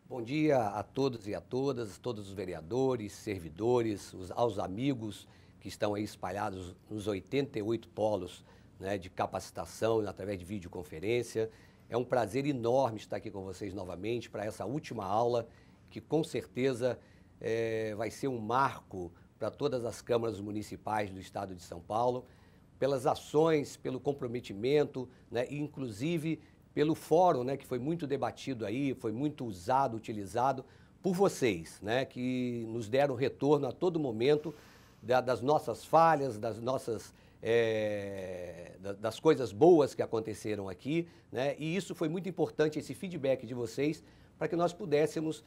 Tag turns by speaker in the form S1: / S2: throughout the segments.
S1: Bom dia a todos e a todas, todos os vereadores, servidores, aos amigos que estão aí espalhados nos 88 polos, né, de capacitação através de videoconferência. É um prazer enorme estar aqui com vocês novamente para essa última aula, que com certeza vai ser um marco para todas as câmaras municipais do estado de São Paulo, pelas ações, pelo comprometimento, né, e inclusive pelo fórum, né, que foi muito debatido aí, foi muito usado, utilizado por vocês, né, que nos deram retorno a todo momento das nossas falhas, das coisas boas que aconteceram aqui, né, e isso foi muito importante, esse feedback de vocês, para que nós pudéssemos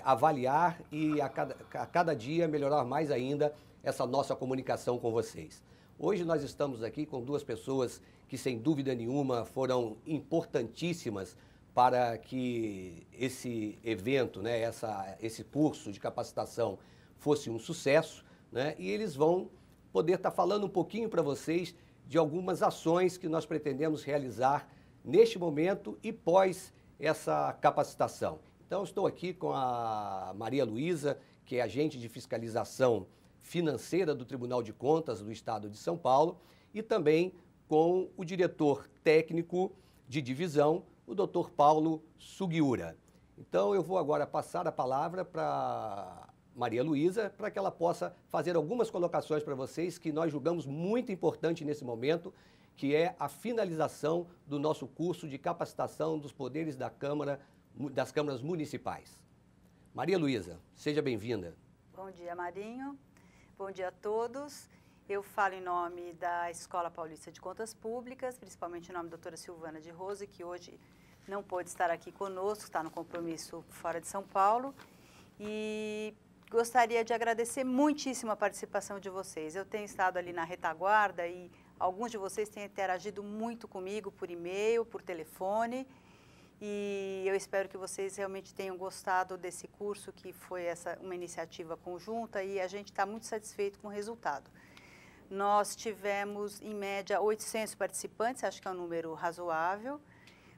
S1: avaliar e a cada dia melhorar mais ainda essa nossa comunicação com vocês. Hoje nós estamos aqui com duas pessoas que, sem dúvida nenhuma, foram importantíssimas para que esse evento, né, esse curso de capacitação fosse um sucesso, né, e eles vão poder estar falando um pouquinho para vocês de algumas ações que nós pretendemos realizar neste momento e pós essa capacitação. Então, estou aqui com a Maria Luísa, que é agente de fiscalização financeira do Tribunal de Contas do Estado de São Paulo, e também com o diretor técnico de divisão, o Dr. Paulo Sugiura. Então, eu vou agora passar a palavra para Maria Luísa, para que ela possa fazer algumas colocações para vocês que nós julgamos muito importante nesse momento, que é a finalização do nosso curso de capacitação dos poderes das câmaras municipais. Maria Luísa, seja bem-vinda.
S2: Bom dia, Marinho. Bom dia a todos. Eu falo em nome da Escola Paulista de Contas Públicas, principalmente em nome da doutora Silvana de Rose, que hoje não pôde estar aqui conosco, está no compromisso fora de São Paulo. E gostaria de agradecer muitíssimo a participação de vocês. Eu tenho estado ali na retaguarda e alguns de vocês têm interagido muito comigo por e-mail, por telefone. E eu espero que vocês realmente tenham gostado desse curso, que foi uma iniciativa conjunta, e a gente está muito satisfeito com o resultado. Nós tivemos, em média, 800 participantes, acho que é um número razoável.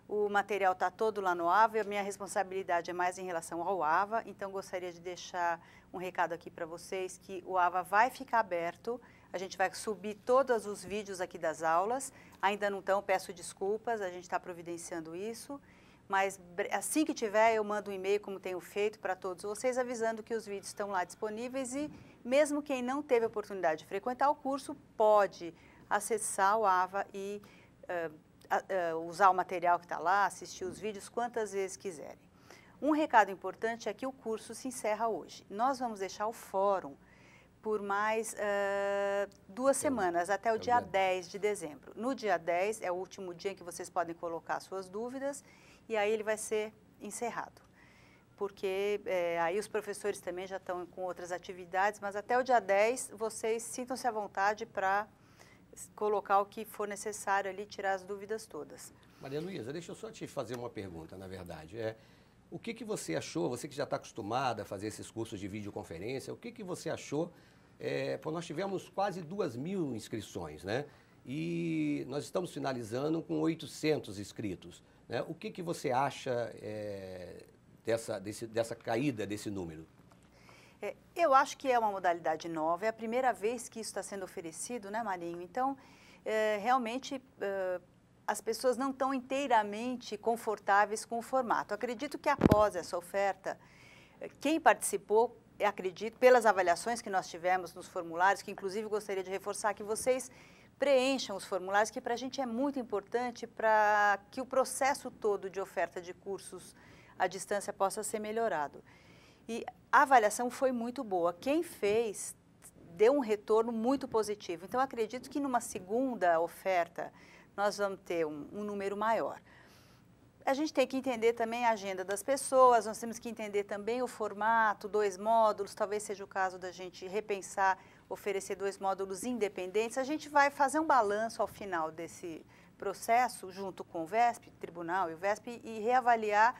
S2: O material está todo lá no AVA, e a minha responsabilidade é mais em relação ao AVA, então gostaria de deixar um recado aqui para vocês, que o AVA vai ficar aberto, a gente vai subir todos os vídeos aqui das aulas, ainda não estão, peço desculpas, a gente está providenciando isso. Mas assim que tiver, eu mando um e-mail, como tenho feito, para todos vocês, avisando que os vídeos estão lá disponíveis e mesmo quem não teve a oportunidade de frequentar o curso, pode acessar o AVA e usar o material que está lá, assistir os vídeos quantas vezes quiserem. Um recado importante é que o curso se encerra hoje. Nós vamos deixar o fórum por mais 2 semanas, até o dia 10 de dezembro. No dia 10 é o último dia em que vocês podem colocar suas dúvidas, e aí ele vai ser encerrado, porque aí os professores também já estão com outras atividades, mas até o dia 10 vocês sintam-se à vontade para colocar o que for necessário ali, tirar as dúvidas todas.
S1: Maria Luísa, deixa eu só te fazer uma pergunta, na verdade. O que você achou, você que já está acostumada a fazer esses cursos de videoconferência, o que você achou? Nós tivemos quase 2.000 inscrições, né? E nós estamos finalizando com 800 inscritos. Né? O que você acha dessa caída desse número?
S2: Eu acho que é uma modalidade nova, é a primeira vez que isso está sendo oferecido, né, Marinho? Então, realmente, as pessoas não estão inteiramente confortáveis com o formato. Acredito que após essa oferta, quem participou, acredito, pelas avaliações que nós tivemos nos formulários, que inclusive gostaria de reforçar que vocês preencham os formulários, que para a gente é muito importante para que o processo todo de oferta de cursos à distância possa ser melhorado. E a avaliação foi muito boa. Quem fez deu um retorno muito positivo. Então, acredito que numa segunda oferta nós vamos ter um número maior. A gente tem que entender também a agenda das pessoas, nós temos que entender também o formato, 2 módulos, talvez seja o caso da gente repensar, oferecer 2 módulos independentes. A gente vai fazer um balanço ao final desse processo, junto com o VESP, Tribunal e o VESP, e reavaliar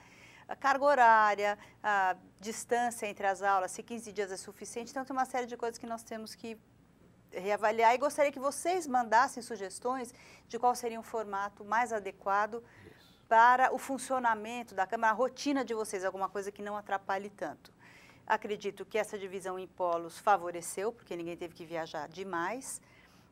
S2: a carga horária, a distância entre as aulas, se 15 dias é suficiente. Então, tem uma série de coisas que nós temos que reavaliar e gostaria que vocês mandassem sugestões de qual seria um formato mais adequado para o funcionamento da Câmara, a rotina de vocês, alguma coisa que não atrapalhe tanto. Acredito que essa divisão em polos favoreceu, porque ninguém teve que viajar demais.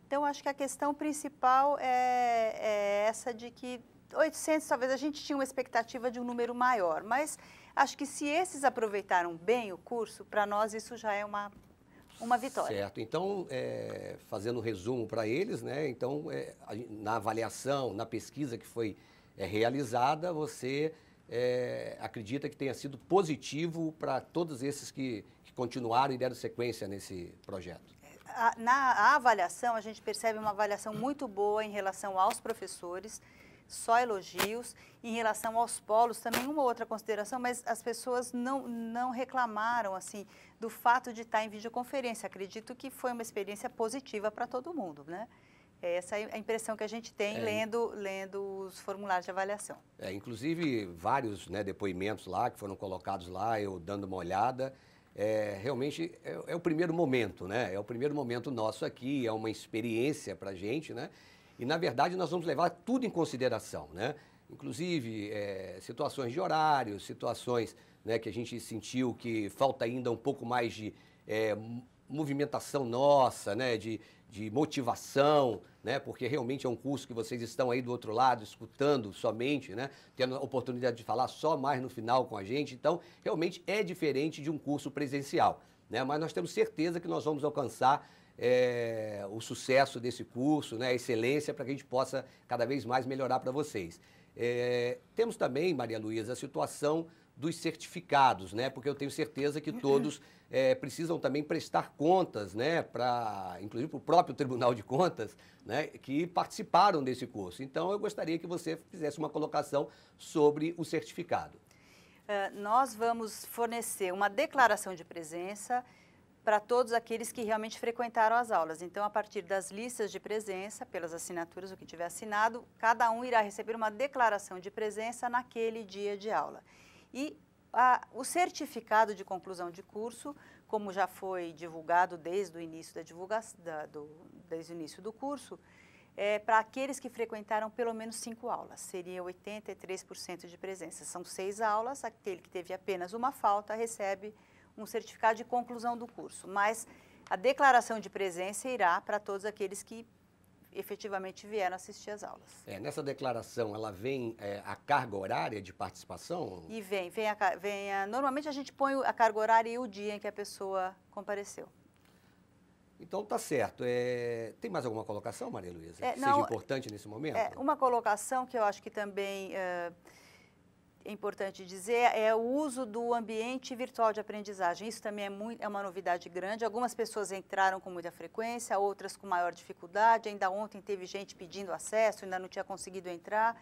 S2: Então, acho que a questão principal é essa de que 800, talvez a gente tinha uma expectativa de um número maior, mas acho que se esses aproveitaram bem o curso, para nós isso já é uma vitória.
S1: Certo. Então, fazendo um resumo para eles, né? Então, na avaliação, na pesquisa que foi realizada, você acredita que tenha sido positivo para todos esses que continuaram e deram sequência nesse projeto?
S2: Na avaliação, a gente percebe uma avaliação muito boa em relação aos professores, só elogios. Em relação aos polos, também uma outra consideração, mas as pessoas não reclamaram assim do fato de estar em videoconferência. Acredito que foi uma experiência positiva para todo mundo, né? Essa é a impressão que a gente tem lendo os formulários de avaliação.
S1: Inclusive, vários, né, depoimentos lá que foram colocados lá, eu dando uma olhada. Realmente é o primeiro momento, né? É o primeiro momento nosso aqui, é uma experiência para a gente, né? E, na verdade, nós vamos levar tudo em consideração, né? Inclusive, situações de horários, situações, né, que a gente sentiu que falta ainda um pouco mais de movimentação nossa, né, de motivação, né, porque realmente é um curso que vocês estão aí do outro lado, escutando somente, né, tendo a oportunidade de falar só mais no final com a gente. Então, realmente é diferente de um curso presencial, né, mas nós temos certeza que nós vamos alcançar o sucesso desse curso, né, a excelência, para que a gente possa cada vez mais melhorar para vocês. Temos também, Maria Luísa, a situação dos certificados, né, porque eu tenho certeza que todos precisam também prestar contas, né, inclusive para o próprio Tribunal de Contas, né, que participaram desse curso. Então, eu gostaria que você fizesse uma colocação sobre o certificado.
S2: Nós vamos fornecer uma declaração de presença para todos aqueles que realmente frequentaram as aulas. Então, a partir das listas de presença, pelas assinaturas, o que tiver assinado, cada um irá receber uma declaração de presença naquele dia de aula. E o certificado de conclusão de curso, como já foi divulgado desde o início desde o início do curso, para aqueles que frequentaram pelo menos 5 aulas, seria 83% de presença. São 6 aulas, aquele que teve apenas uma falta recebe um certificado de conclusão do curso, mas a declaração de presença irá para todos aqueles que efetivamente vieram assistir às aulas.
S1: Nessa declaração, ela vem a carga horária de participação?
S2: E normalmente a gente põe a carga horária e o dia em que a pessoa compareceu.
S1: Então, tá certo. Tem mais alguma colocação, Maria Luísa, que seja importante nesse momento?
S2: Uma colocação que eu acho que também é importante dizer é o uso do ambiente virtual de aprendizagem. Isso também é uma novidade grande. Algumas pessoas entraram com muita frequência, outras com maior dificuldade. Ainda ontem teve gente pedindo acesso, ainda não tinha conseguido entrar.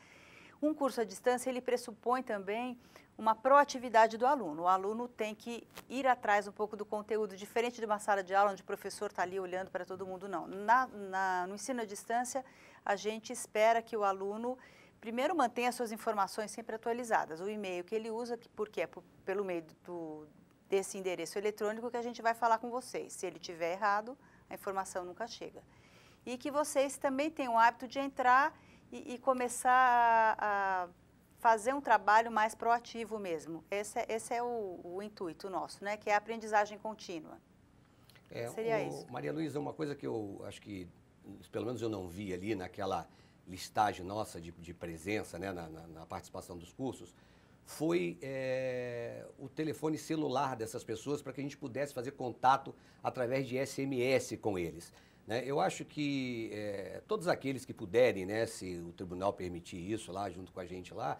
S2: Um curso à distância, ele pressupõe também uma proatividade do aluno. O aluno tem que ir atrás um pouco do conteúdo, diferente de uma sala de aula onde o professor está ali olhando para todo mundo, não. No ensino à distância, a gente espera que o aluno primeiro mantenha suas informações sempre atualizadas. O e-mail que ele usa, porque é pelo meio desse endereço eletrônico que a gente vai falar com vocês. Se ele tiver errado, a informação nunca chega. E que vocês também tenham o hábito de entrar e começar a fazer um trabalho mais proativo mesmo. Esse é o intuito nosso, né? Que é a aprendizagem contínua. Seria isso.
S1: Maria Luísa, uma coisa que eu acho que, pelo menos eu não vi ali naquela listagem nossa de presença, né, na participação dos cursos, foi o telefone celular dessas pessoas para que a gente pudesse fazer contato através de SMS com eles. Né? Eu acho que todos aqueles que puderem, né, se o tribunal permitir isso lá, junto com a gente lá,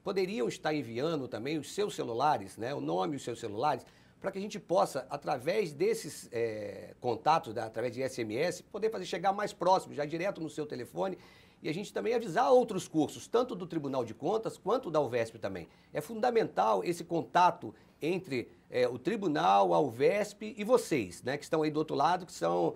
S1: poderiam estar enviando também os seus celulares, né, o nome e os seus celulares, para que a gente possa, através desses contatos, através de SMS, poder fazer chegar mais próximo, já direto no seu telefone, e a gente também avisar outros cursos, tanto do Tribunal de Contas quanto da UVESP também. É fundamental esse contato entre o Tribunal, a UVESP e vocês, né, que estão aí do outro lado, que são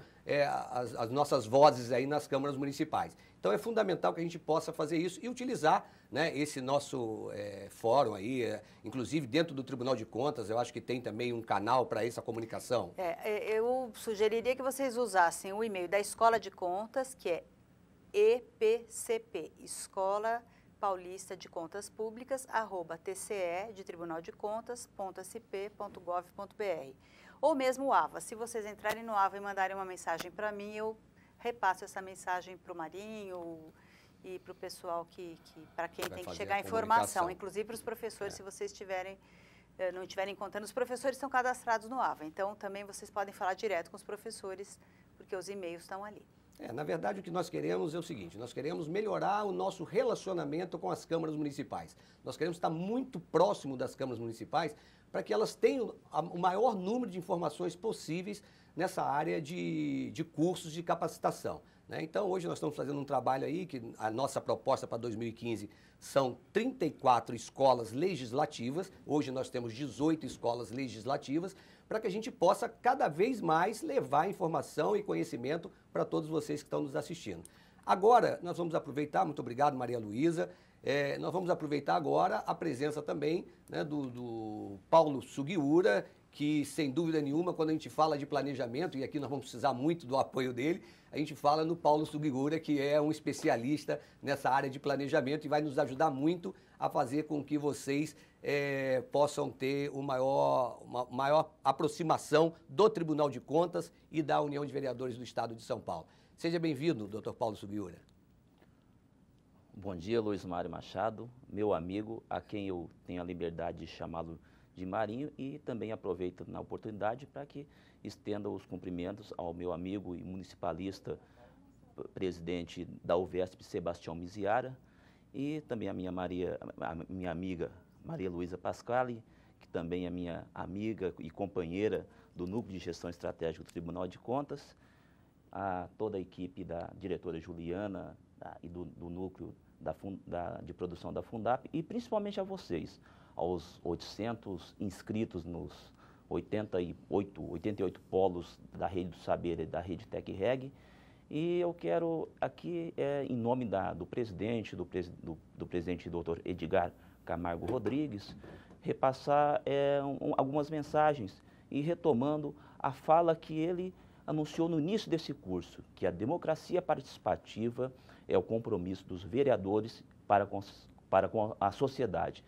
S1: as nossas vozes aí nas câmaras municipais. Então é fundamental que a gente possa fazer isso e utilizar, né, esse nosso fórum aí, inclusive dentro do Tribunal de Contas, eu acho que tem também um canal para essa comunicação.
S2: Eu sugeriria que vocês usassem o e-mail da Escola de Contas, que é EPCP, Escola Paulista de Contas Públicas, @tce, de Tribunal de Contas, .sp.gov.br. Ou mesmo o AVA. Se vocês entrarem no AVA e mandarem uma mensagem para mim, eu repasso essa mensagem para o Marinho e para o pessoal para quem tem que chegar a informação, inclusive para os professores, se vocês não estiverem contando. Os professores estão cadastrados no AVA, então também vocês podem falar direto com os professores, porque os e-mails estão ali.
S1: Na verdade, o que nós queremos é o seguinte, nós queremos melhorar o nosso relacionamento com as câmaras municipais. Nós queremos estar muito próximo das câmaras municipais para que elas tenham o maior número de informações possíveis nessa área de cursos de capacitação. Então, hoje nós estamos fazendo um trabalho aí, que a nossa proposta para 2015 são 34 escolas legislativas, hoje nós temos 18 escolas legislativas, para que a gente possa cada vez mais levar informação e conhecimento para todos vocês que estão nos assistindo. Agora, nós vamos aproveitar, muito obrigado Maria Luísa, nós vamos aproveitar agora a presença também do Paulo Sugiura, que sem dúvida nenhuma, quando a gente fala de planejamento, e aqui nós vamos precisar muito do apoio dele, a gente fala no Paulo Sugiura, que é um especialista nessa área de planejamento e vai nos ajudar muito a fazer com que vocês possam ter uma maior aproximação do Tribunal de Contas e da União de Vereadores do Estado de São Paulo. Seja bem-vindo, doutor Paulo Sugiura.
S3: Bom dia, Luiz Mário Machado, meu amigo, a quem eu tenho a liberdade de chamá-lo de Marinho, e também aproveito na oportunidade para que estenda os cumprimentos ao meu amigo e municipalista, presidente da UVESP, Sebastião Miziara, e também a minha amiga Maria Luísa Pasquale, que também é minha amiga e companheira do Núcleo de Gestão Estratégica do Tribunal de Contas, a toda a equipe da diretora Juliana e do Núcleo de Produção da Fundap, e principalmente a vocês, aos 800 inscritos nos 88 polos da Rede do Saber e da Rede TecReg. E eu quero aqui, em nome do presidente, do presidente Dr. Edgar Camargo Rodrigues, repassar algumas mensagens e retomando a fala que ele anunciou no início desse curso, que a democracia participativa é o compromisso dos vereadores para com a sociedade.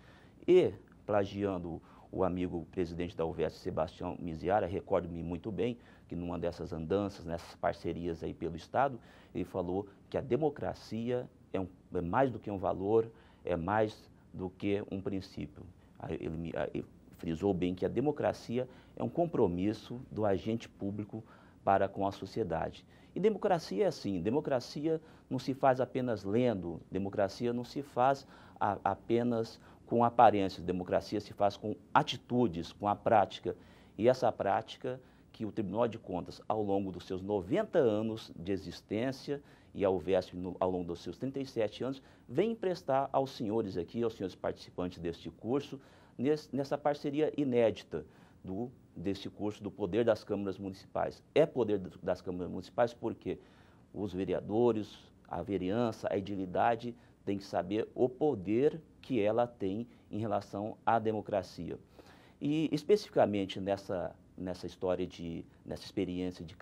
S3: E, plagiando o amigo presidente da UVESP, Sebastião Miziara, recordo-me muito bem que numa dessas andanças, nessas parcerias aí pelo Estado, ele falou que a democracia é mais do que um valor, é mais do que um princípio. Ele frisou bem que a democracia é um compromisso do agente público para com a sociedade. E democracia é assim, democracia não se faz apenas lendo, democracia não se faz apenas com aparências, democracia se faz com atitudes, com a prática. E essa prática que o Tribunal de Contas, ao longo dos seus 90 anos de existência, e a UVESP, ao longo dos seus 37 anos, vem emprestar aos senhores aqui, aos senhores participantes deste curso, nessa parceria inédita deste curso do Poder das Câmaras Municipais. É poder das câmaras municipais porque os vereadores, a vereança, a edilidade tem que saber o poder que ela tem em relação à democracia. E especificamente nessa experiência de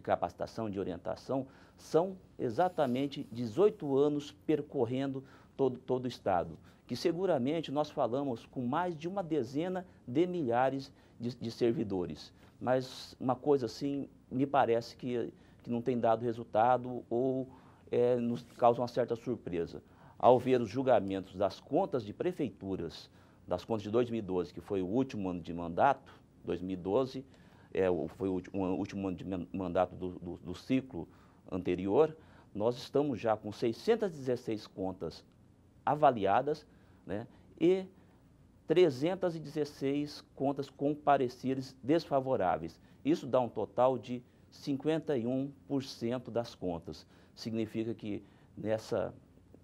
S3: capacitação, de orientação, são exatamente 18 anos percorrendo todo o Estado, que seguramente nós falamos com mais de uma dezena de milhares de servidores. Mas uma coisa assim, me parece que não tem dado resultado ou nos causa uma certa surpresa. Ao ver os julgamentos das contas de prefeituras, das contas de 2012, que foi o último ano de mandato, 2012 foi o último ano de mandato do ciclo anterior, nós estamos já com 616 contas avaliadas, né, e 316 contas com pareceres desfavoráveis. Isso dá um total de 51% das contas. Significa que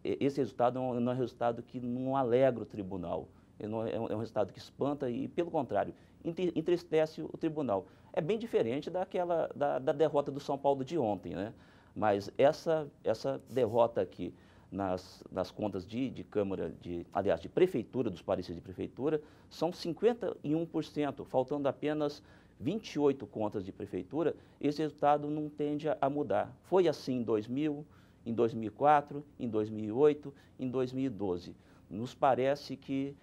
S3: esse resultado não é um resultado que não alegra o tribunal, é um resultado que espanta e, pelo contrário, entristece o tribunal. É bem diferente da derrota do São Paulo de ontem, né? Mas essa derrota aqui nas contas de Câmara, aliás, de Prefeitura, dos pareceres de Prefeitura, são 51%, faltando apenas 28 contas de Prefeitura, esse resultado não tende a mudar. Foi assim em 2000, em 2004, em 2008, em 2012. Nos parece que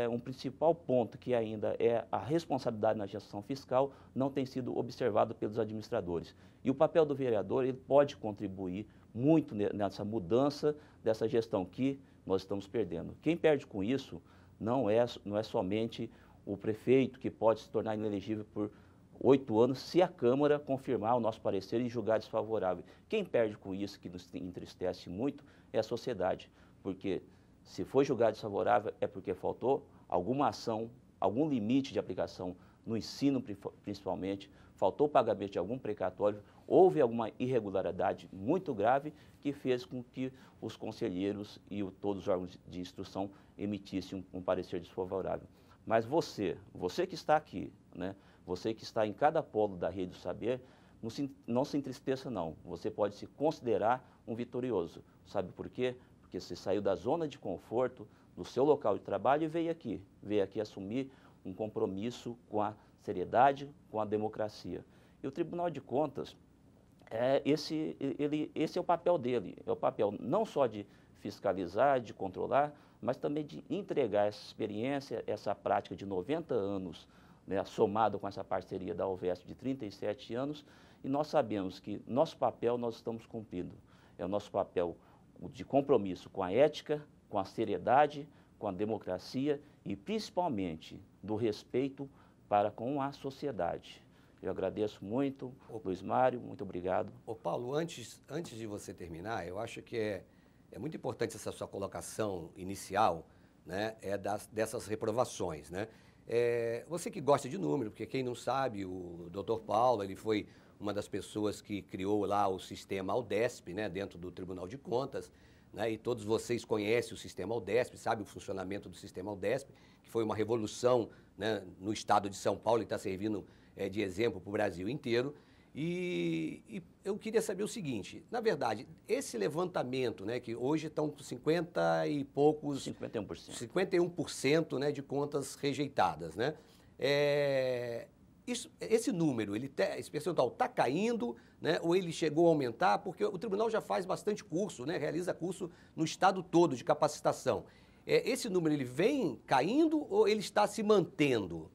S3: um principal ponto que ainda é a responsabilidade na gestão fiscal não tem sido observado pelos administradores. E o papel do vereador, ele pode contribuir muito nessa mudança dessa gestão que nós estamos perdendo. Quem perde com isso não é somente o prefeito, que pode se tornar inelegível por 8 anos, se a Câmara confirmar o nosso parecer e julgar desfavorável. Quem perde com isso, que nos entristece muito, é a sociedade, porque se foi julgado desfavorável é porque faltou alguma ação, algum limite de aplicação no ensino principalmente, faltou pagamento de algum precatório, houve alguma irregularidade muito grave que fez com que os conselheiros e todos os órgãos de instrução emitissem um parecer desfavorável. Mas você que está aqui, né, você que está em cada polo da Rede do Saber, não se entristeça não, você pode se considerar um vitorioso. Sabe por quê? Porque você saiu da zona de conforto, do seu local de trabalho e veio aqui assumir um compromisso com a seriedade, com a democracia. E o Tribunal de Contas, esse é o papel dele, é o papel não só de fiscalizar, de controlar, mas também de entregar essa experiência, essa prática de 90 anos, né, somado com essa parceria da UVESP de 37 anos, e nós sabemos que nosso papel nós estamos cumprindo. É o nosso papel de compromisso com a ética, com a seriedade, com a democracia e principalmente do respeito para com a sociedade. Eu agradeço muito, Luiz Mário, muito obrigado.
S1: Ô Paulo, antes de você terminar, eu acho que é muito importante essa sua colocação inicial, né, dessas reprovações, né? Você que gosta de número, porque quem não sabe, o Dr. Paulo, ele foi uma das pessoas que criou lá o sistema Aldesp, né, dentro do Tribunal de Contas, né, e todos vocês conhecem o sistema Aldesp, sabem o funcionamento do sistema Aldesp, que foi uma revolução, né, no estado de São Paulo e está servindo de exemplo para o Brasil inteiro. E eu queria saber o seguinte, na verdade, esse levantamento, né, que hoje estão com 50 e poucos...
S3: 51%.
S1: 51%, né, de contas rejeitadas, né? Esse número, esse percentual está caindo, né, ou ele chegou a aumentar? Porque o tribunal já faz bastante curso, né, realiza curso no estado todo de capacitação. Esse número ele vem caindo ou ele está se mantendo?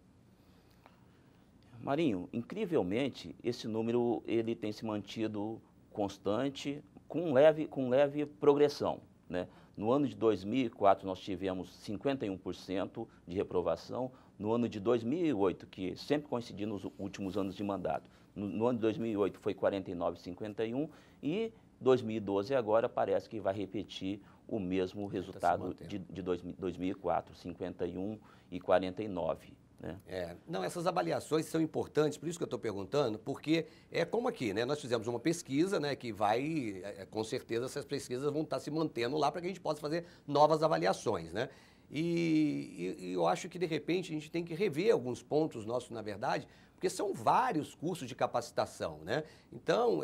S3: Marinho, incrivelmente, esse número ele tem se mantido constante, com leve progressão, né? No ano de 2004, nós tivemos 51% de reprovação. No ano de 2008, que sempre coincidiu nos últimos anos de mandato, no ano de 2008 foi 49,51 e 2012 agora parece que vai repetir o mesmo resultado de 2004, 51 e 49. Né?
S1: Não, essas avaliações são importantes, por isso que eu estou perguntando, porque como aqui, né, nós fizemos uma pesquisa, né, que vai, com certeza essas pesquisas vão estar se mantendo lá para que a gente possa fazer novas avaliações, né? E eu acho que, de repente, a gente tem que rever alguns pontos nossos, na verdade, porque são vários cursos de capacitação, né? Então,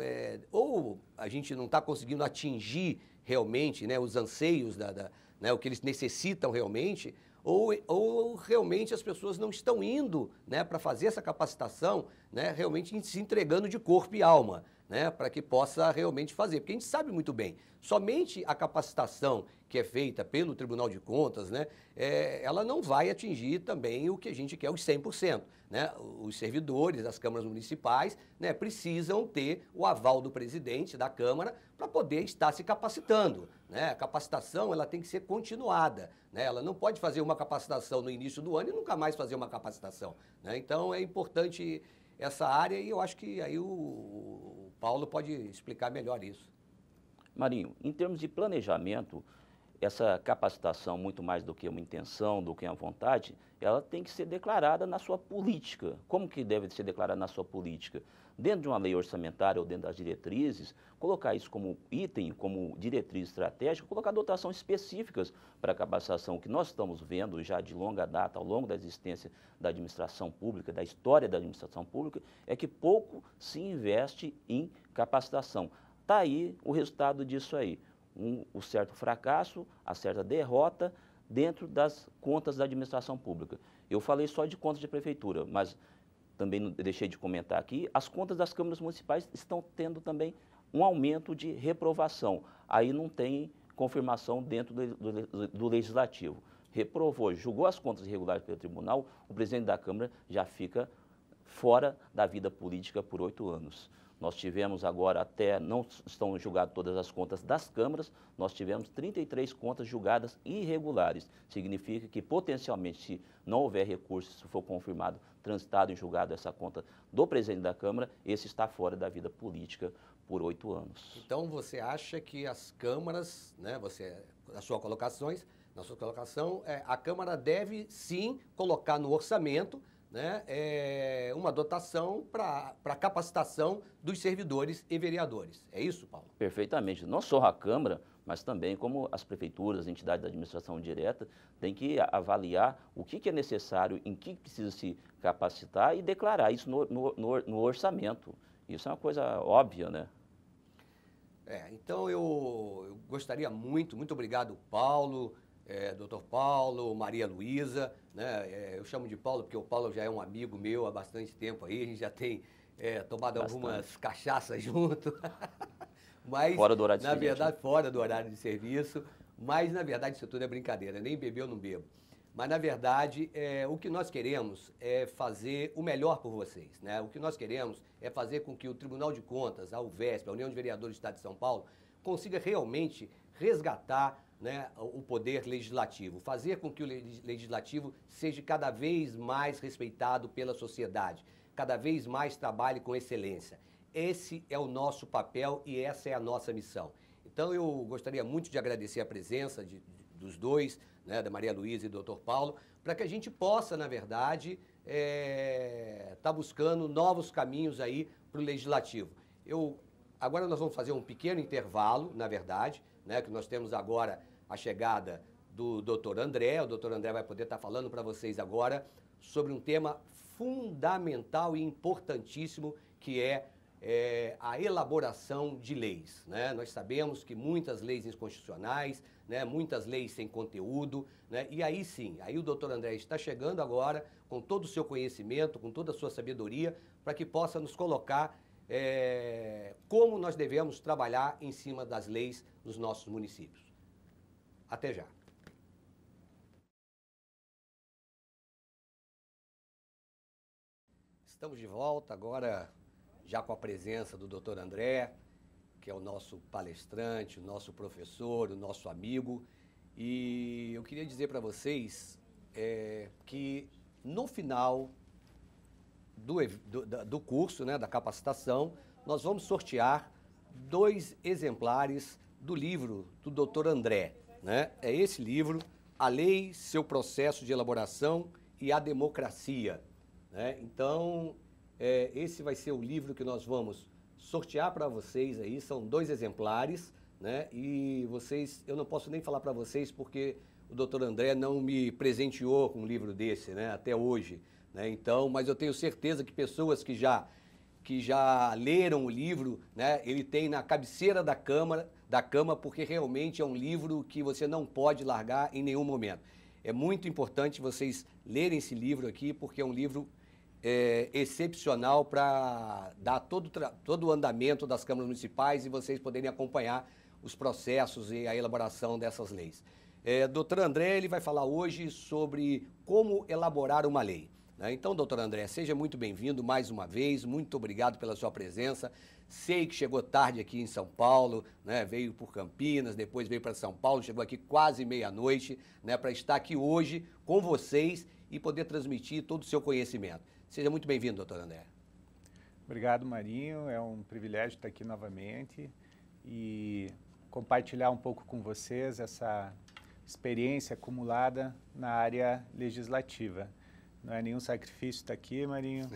S1: ou a gente não está conseguindo atingir realmente, né, os anseios, né, o que eles necessitam realmente, ou realmente as pessoas não estão indo, né, para fazer essa capacitação, né, realmente se entregando de corpo e alma, né, para que possa realmente fazer. Porque a gente sabe muito bem, somente a capacitação que é feita pelo Tribunal de Contas, né, ela não vai atingir também o que a gente quer, os 100%. Né? Os servidores das câmaras municipais, né, precisam ter o aval do presidente da Câmara para poder estar se capacitando. Né? A capacitação ela tem que ser continuada. Né? Ela não pode fazer uma capacitação no início do ano e nunca mais fazer uma capacitação. Né? Então é importante essa área e eu acho que aí o Paulo pode explicar melhor isso.
S3: Marinho, em termos de planejamento, essa capacitação, muito mais do que uma intenção, do que uma vontade, ela tem que ser declarada na sua política. Como que deve ser declarada na sua política? Dentro de uma lei orçamentária ou dentro das diretrizes, colocar isso como item, como diretriz estratégica, colocar dotações específicas para a capacitação. O que nós estamos vendo já de longa data, ao longo da existência da administração pública, da história da administração pública, é que pouco se investe em capacitação. Está aí o resultado disso aí. O certo fracasso, a certa derrota dentro das contas da administração pública. Eu falei só de contas de prefeitura, mas também deixei de comentar aqui, as contas das câmaras municipais estão tendo também um aumento de reprovação. Aí não tem confirmação dentro do Legislativo. Reprovou, julgou as contas irregulares pelo tribunal, o presidente da Câmara já fica fora da vida política por 8 anos. Nós tivemos agora até, não estão julgadas todas as contas das câmaras, nós tivemos 33 contas julgadas irregulares. Significa que, potencialmente, se não houver recurso, se for confirmado, transitado e julgado essa conta do presidente da Câmara, esse está fora da vida política por 8 anos.
S1: Então, você acha que as câmaras, né, nas suas colocação, a Câmara deve, sim, colocar no orçamento, né, uma dotação para capacitação dos servidores e vereadores. É isso, Paulo?
S3: Perfeitamente. Não só a Câmara, mas também como as prefeituras, as entidades da administração direta, têm que avaliar o que é necessário, em que precisa se capacitar e declarar isso no orçamento. Isso é uma coisa óbvia, né?
S1: Então eu gostaria muito obrigado, Paulo, doutor Paulo, Maria Luísa, né? Eu chamo de Paulo porque o Paulo já é um amigo meu há bastante tempo aí, a gente já tem tomado algumas cachaças junto, mas
S3: fora do horário de
S1: na
S3: serviço,
S1: verdade, fora do horário de serviço, mas na verdade isso tudo é brincadeira, nem beber eu não bebo. Mas, na verdade, o que nós queremos é fazer o melhor por vocês, né? O que nós queremos é fazer com que o Tribunal de Contas, a UVESP, a União de Vereadores do Estado de São Paulo, consiga realmente resgatar, né, o poder legislativo, fazer com que o legislativo seja cada vez mais respeitado pela sociedade, cada vez mais trabalhe com excelência. Esse é o nosso papel e essa é a nossa missão. Então, eu gostaria muito de agradecer a presença dos dois, né, da Maria Luísa e do Dr. Paulo, para que a gente possa, na verdade, tá buscando novos caminhos aí para o Legislativo. Agora nós vamos fazer um pequeno intervalo, na verdade, né, que nós temos agora a chegada do Dr. André. O Dr. André vai poder estar falando para vocês agora sobre um tema fundamental e importantíssimo, que é a elaboração de leis, né? Nós sabemos que muitas leis inconstitucionais, né, muitas leis sem conteúdo, né? E aí sim, aí o doutor André está chegando agora com todo o seu conhecimento, com toda a sua sabedoria, para que possa nos colocar como nós devemos trabalhar em cima das leis nos nossos municípios. Até já. Estamos de volta agora, já com a presença do Dr. André, que é o nosso palestrante, o nosso professor, o nosso amigo. E eu queria dizer para vocês que no final do curso, né, da capacitação, nós vamos sortear 2 exemplares do livro do Dr. André, né? É esse livro, A Lei, Seu Processo de Elaboração e a Democracia, né? Então, esse vai ser o livro que nós vamos sortear para vocês aí, são 2 exemplares, né? E eu não posso nem falar para vocês porque o Dr. André não me presenteou com um livro desse, né? Até hoje, né? Então, mas eu tenho certeza que pessoas que já leram o livro, né? Ele tem na cabeceira da cama, porque realmente é um livro que você não pode largar em nenhum momento. É muito importante vocês lerem esse livro aqui, porque é um livro excepcional para dar todo o andamento das câmaras municipais e vocês poderem acompanhar os processos e a elaboração dessas leis. Doutor André, ele vai falar hoje sobre como elaborar uma lei, né? Então, doutor André, seja muito bem-vindo mais uma vez, muito obrigado pela sua presença. Sei que chegou tarde aqui em São Paulo, né? Veio por Campinas, depois veio para São Paulo, chegou aqui quase meia-noite, né? Para estar aqui hoje com vocês e poder transmitir todo o seu conhecimento. Seja muito bem-vindo, doutor André.
S4: Obrigado, Marinho. É um privilégio estar aqui novamente e compartilhar um pouco com vocês essa experiência acumulada na área legislativa. Não é nenhum sacrifício estar aqui, Marinho.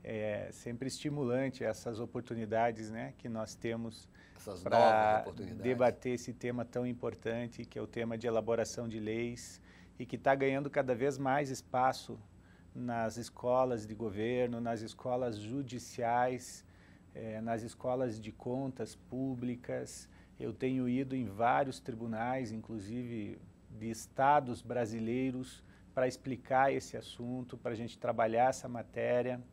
S4: É sempre estimulante essas oportunidades, né, que nós temos para debater esse tema tão importante, que é o tema de elaboração de leis e que está ganhando cada vez mais espaço nas escolas de governo, nas escolas judiciais, nas escolas de contas públicas. Eu tenho ido em vários tribunais, inclusive de estados brasileiros, para explicar esse assunto, para a gente trabalhar essa matéria,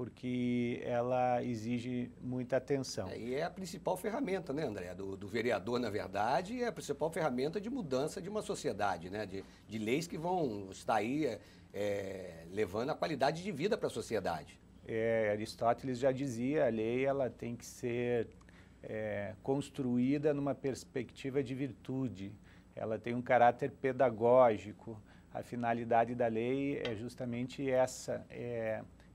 S4: porque ela exige muita atenção.
S1: E é a principal ferramenta, né, André, do vereador, na verdade, é a principal ferramenta de mudança de uma sociedade, né, de leis que vão estar aí levando a qualidade de vida para a sociedade.
S4: Aristóteles já dizia, a lei ela tem que ser construída numa perspectiva de virtude, ela tem um caráter pedagógico. A finalidade da lei é justamente essa,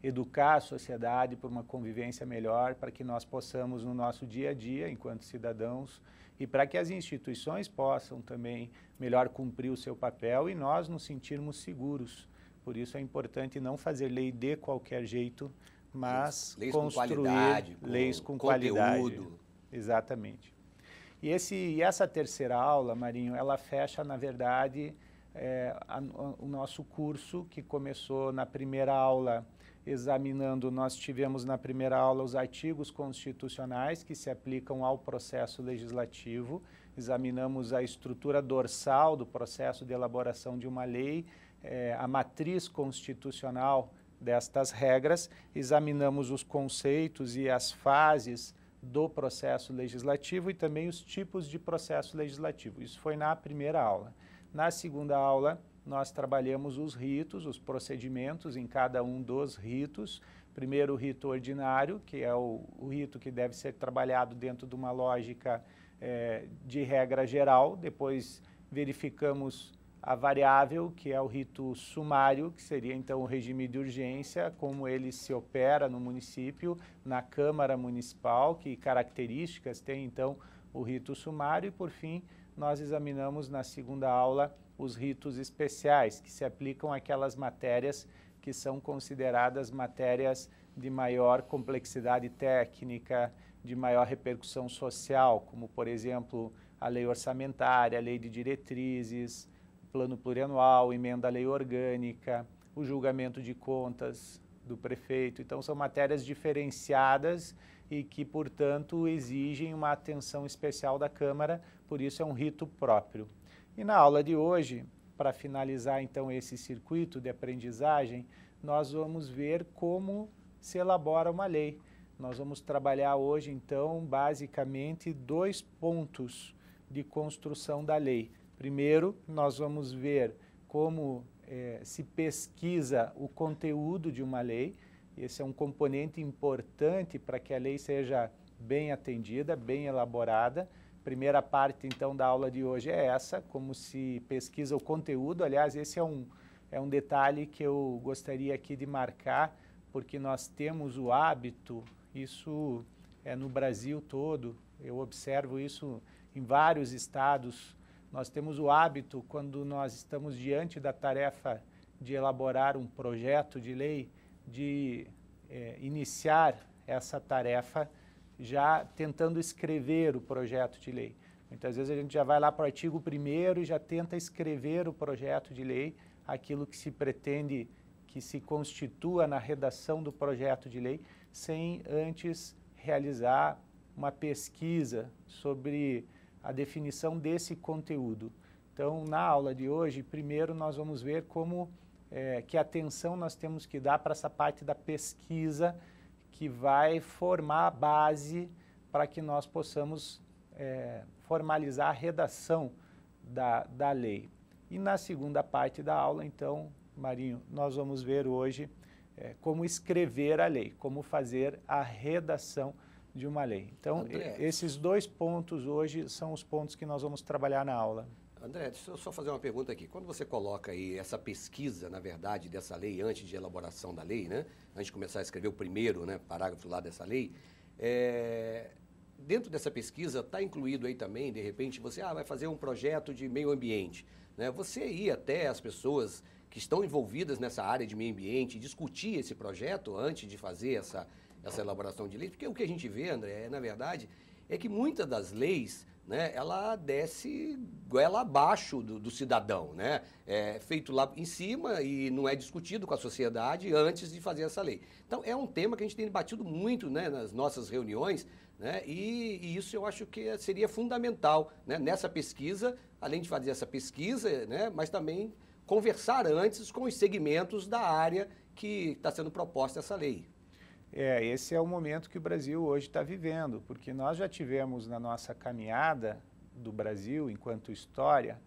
S4: educar a sociedade por uma convivência melhor, para que nós possamos, no nosso dia a dia, enquanto cidadãos, e para que as instituições possam também melhor cumprir o seu papel e nós nos sentirmos seguros. Por isso é importante não fazer lei de qualquer jeito, mas
S1: leis
S4: construir
S1: com qualidade,
S4: leis com
S1: conteúdo.
S4: Qualidade. Exatamente. E essa terceira aula, Marinho, ela fecha, na verdade, o nosso curso, que começou na primeira aula nós tivemos na primeira aula os artigos constitucionais que se aplicam ao processo legislativo, examinamos a estrutura dorsal do processo de elaboração de uma lei, a matriz constitucional destas regras, examinamos os conceitos e as fases do processo legislativo e também os tipos de processo legislativo. Isso foi na primeira aula. Na segunda aula, nós trabalhamos os ritos, os procedimentos em cada um dos ritos. Primeiro, o rito ordinário, que é o rito que deve ser trabalhado dentro de uma lógica de regra geral. Depois, verificamos a variável, que é o rito sumário, que seria então o regime de urgência, como ele se opera no município, na Câmara Municipal, que características tem então o rito sumário. E, por fim, nós examinamos na segunda aula os ritos especiais, que se aplicam àquelas matérias que são consideradas matérias de maior complexidade técnica, de maior repercussão social, como, por exemplo, a lei orçamentária, a lei de diretrizes, plano plurianual, emenda à lei orgânica, o julgamento de contas do prefeito. Então, são matérias diferenciadas e que, portanto, exigem uma atenção especial da Câmara, por isso é um rito próprio. E na aula de hoje, para finalizar então esse circuito de aprendizagem, nós vamos ver como se elabora uma lei. Nós vamos trabalhar hoje, então, basicamente 2 pontos de construção da lei. Primeiro, nós vamos ver como se pesquisa o conteúdo de uma lei. Esse é um componente importante para que a lei seja bem atendida, bem elaborada. Primeira parte, então, da aula de hoje é essa, como se pesquisa o conteúdo. Aliás, esse é um detalhe que eu gostaria aqui de marcar, porque nós temos o hábito, isso é no Brasil todo, eu observo isso em vários estados. Nós temos o hábito, quando nós estamos diante da tarefa de elaborar um projeto de lei, de iniciar essa tarefa já tentando escrever o projeto de lei. Muitas vezes a gente já vai lá para o artigo 1º e já tenta escrever o projeto de lei, aquilo que se pretende que se constitua na redação do projeto de lei, sem antes realizar uma pesquisa sobre a definição desse conteúdo. Então, na aula de hoje, primeiro nós vamos ver como que atenção nós temos que dar para essa parte da pesquisa que vai formar a base para que nós possamos formalizar a redação da lei. E na segunda parte da aula, então, Marinho, nós vamos ver hoje como escrever a lei, como fazer a redação de uma lei. Então, esses 2 pontos hoje são os pontos que nós vamos trabalhar na aula.
S1: André, deixa eu só fazer uma pergunta aqui. Quando você coloca aí essa pesquisa, na verdade, dessa lei, antes de elaboração da lei, né? Antes de começar a escrever o primeiro, né, parágrafo lá dessa lei, dentro dessa pesquisa está incluído aí também, de repente, você vai fazer um projeto de meio ambiente, né? Você ir até as pessoas que estão envolvidas nessa área de meio ambiente, discutir esse projeto antes de fazer essa elaboração de lei, porque o que a gente vê, André, na verdade, é que muitas das leis, né, ela desce goela abaixo do cidadão, né? É feito lá em cima e não é discutido com a sociedade antes de fazer essa lei. Então, é um tema que a gente tem debatido muito, né, nas nossas reuniões, né? E isso eu acho que seria fundamental, né, nessa pesquisa, além de fazer essa pesquisa, né, mas também conversar antes com os segmentos da área que está sendo proposta essa lei.
S4: Esse é o momento que o Brasil hoje está vivendo, porque nós já tivemos na nossa caminhada do Brasil, enquanto história,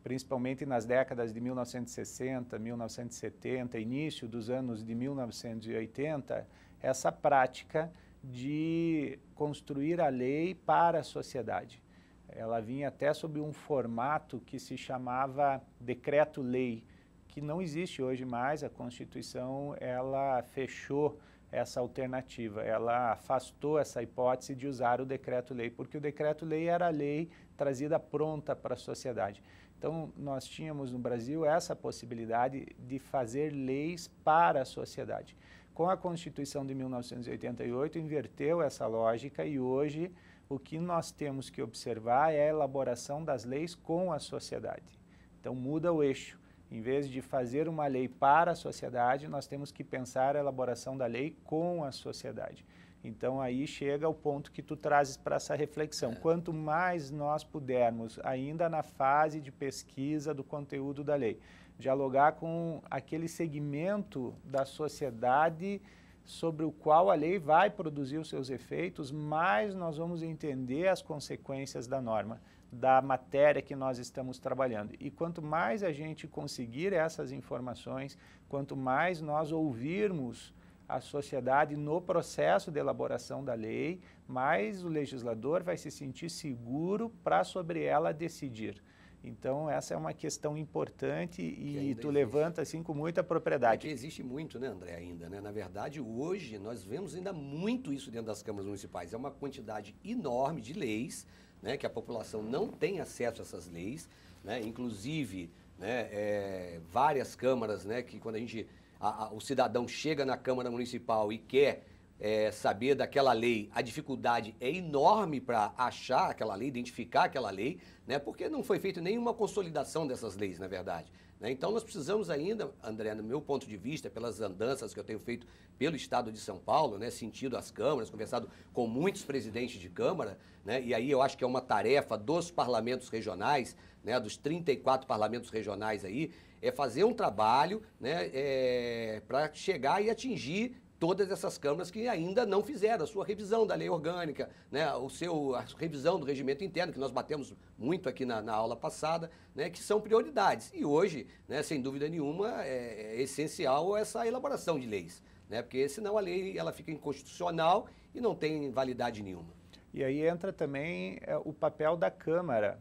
S4: principalmente nas décadas de 1960, 1970, início dos anos de 1980, essa prática de construir a lei para a sociedade. Ela vinha até sob um formato que se chamava decreto-lei, que não existe hoje mais. A Constituição, ela fechou essa alternativa, ela afastou essa hipótese de usar o decreto-lei, porque o decreto-lei era a lei trazida pronta para a sociedade. Então, nós tínhamos no Brasil essa possibilidade de fazer leis para a sociedade. Com a Constituição de 1988, inverteu essa lógica e hoje o que nós temos que observar é a elaboração das leis com a sociedade. Então, muda o eixo. Em vez de fazer uma lei para a sociedade, nós temos que pensar a elaboração da lei com a sociedade. Então, aí chega o ponto que tu trazes para essa reflexão. Quanto mais nós pudermos, ainda na fase de pesquisa do conteúdo da lei, dialogar com aquele segmento da sociedade sobre o qual a lei vai produzir os seus efeitos, mais nós vamos entender as consequências da norma, da matéria que nós estamos trabalhando. E quanto mais a gente conseguir essas informações, quanto mais nós ouvirmos a sociedade no processo de elaboração da lei, mais o legislador vai se sentir seguro para sobre ela decidir. Então, essa é uma questão importante e tu levanta assim com muita propriedade.
S1: É que existe muito, né, André, ainda, né? Na verdade, hoje nós vemos ainda muito isso dentro das câmaras municipais. É uma quantidade enorme de leis, né, que a população não tem acesso a essas leis, né? Inclusive, né, várias câmaras, né, que quando o cidadão chega na Câmara Municipal e quer saber daquela lei, a dificuldade é enorme para achar aquela lei, identificar aquela lei, né, porque não foi feita nenhuma consolidação dessas leis, na verdade. Né? Então, nós precisamos ainda, André, no meu ponto de vista, pelas andanças que eu tenho feito pelo Estado de São Paulo, né, sentido as câmaras, conversado com muitos presidentes de Câmara, né, e aí eu acho que é uma tarefa dos parlamentos regionais, né, dos 34 parlamentos regionais aí, é fazer um trabalho, né, para chegar e atingir todas essas câmaras que ainda não fizeram a sua revisão da lei orgânica, né, a revisão do regimento interno, que nós batemos muito aqui na aula passada, né, que são prioridades. E hoje, né, sem dúvida nenhuma, é essencial essa elaboração de leis, né, porque senão a lei ela fica inconstitucional e não tem validade nenhuma.
S4: E aí entra também o papel da Câmara,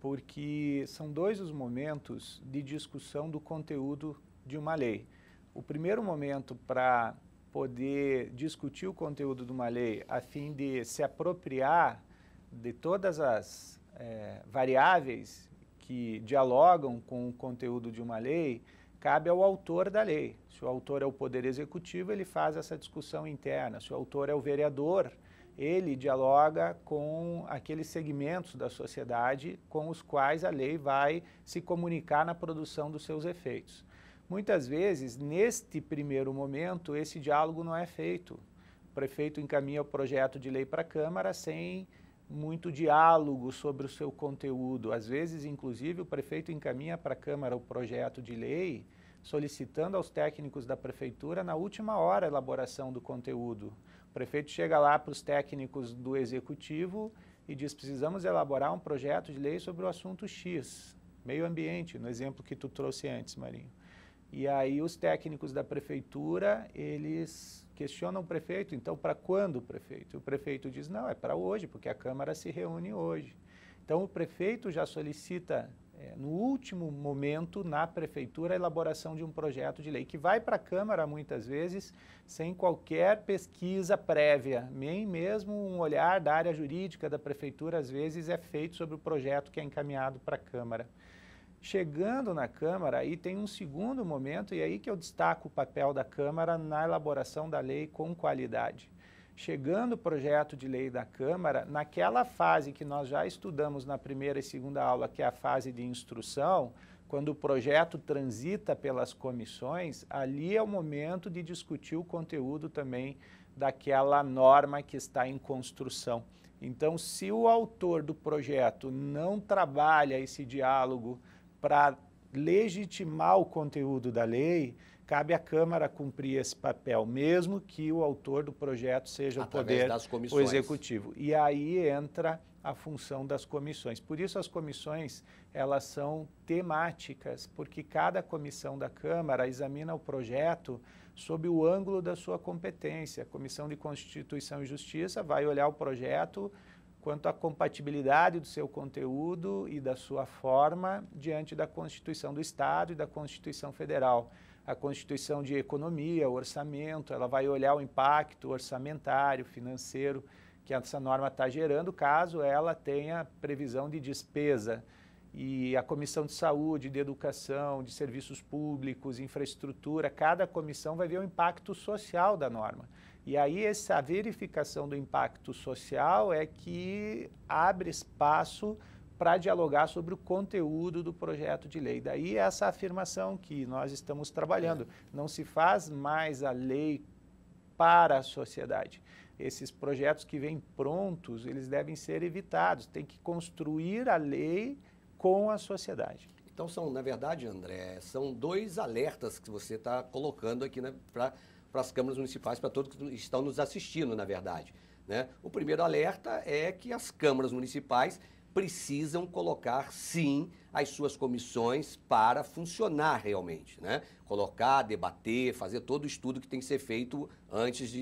S4: porque são dois os momentos de discussão do conteúdo de uma lei. O primeiro momento para poder discutir o conteúdo de uma lei a fim de se apropriar de todas as variáveis que dialogam com o conteúdo de uma lei, cabe ao autor da lei. Se o autor é o Poder Executivo, ele faz essa discussão interna. Se o autor é o vereador, ele dialoga com aqueles segmentos da sociedade com os quais a lei vai se comunicar na produção dos seus efeitos. Muitas vezes, neste primeiro momento, esse diálogo não é feito. O prefeito encaminha o projeto de lei para a Câmara sem muito diálogo sobre o seu conteúdo. Às vezes, inclusive, o prefeito encaminha para a Câmara o projeto de lei solicitando aos técnicos da prefeitura na última hora a elaboração do conteúdo. O prefeito chega lá para os técnicos do Executivo e diz: precisamos elaborar um projeto de lei sobre o assunto X, meio ambiente, no exemplo que tu trouxe antes, Marinho. E aí os técnicos da prefeitura, eles questionam o prefeito: então para quando, prefeito? O prefeito diz: não, é para hoje, porque a Câmara se reúne hoje. Então o prefeito já solicita, no último momento, na prefeitura, a elaboração de um projeto de lei, que vai para a Câmara, muitas vezes, sem qualquer pesquisa prévia, nem mesmo um olhar da área jurídica da prefeitura, às vezes, é feito sobre o projeto que é encaminhado para a Câmara. Chegando na Câmara, aí tem um segundo momento, e aí que eu destaco o papel da Câmara na elaboração da lei com qualidade. Chegando o projeto de lei da Câmara, naquela fase que nós já estudamos na primeira e segunda aula, que é a fase de instrução, quando o projeto transita pelas comissões, ali é o momento de discutir o conteúdo também daquela norma que está em construção. Então, se o autor do projeto não trabalha esse diálogo para legitimar o conteúdo da lei, cabe à Câmara cumprir esse papel, mesmo que o autor do projeto seja
S1: Através das
S4: o
S1: comissões.
S4: Executivo. E aí entra a função das comissões. Por isso as comissões, elas são temáticas, porque cada comissão da Câmara examina o projeto sob o ângulo da sua competência. A Comissão de Constituição e Justiça vai olhar o projeto quanto à compatibilidade do seu conteúdo e da sua forma diante da Constituição do Estado e da Constituição Federal. A Constituição de Economia, o orçamento, ela vai olhar o impacto orçamentário, financeiro que essa norma está gerando, caso ela tenha previsão de despesa. E a Comissão de Saúde, de Educação, de Serviços Públicos, Infraestrutura, cada comissão vai ver o impacto social da norma. E aí essa verificação do impacto social é que abre espaço para dialogar sobre o conteúdo do projeto de lei. Daí essa afirmação que nós estamos trabalhando. Não se faz mais a lei para a sociedade. Esses projetos que vêm prontos, eles devem ser evitados. Tem que construir a lei com a sociedade.
S1: Então, na verdade, André, são 2 alertas que você está colocando aqui, né, para as câmaras municipais, para todos que estão nos assistindo, na verdade, né? O primeiro alerta é que as câmaras municipais precisam colocar, sim, as suas comissões para funcionar realmente, né? Colocar, debater, fazer todo o estudo que tem que ser feito antes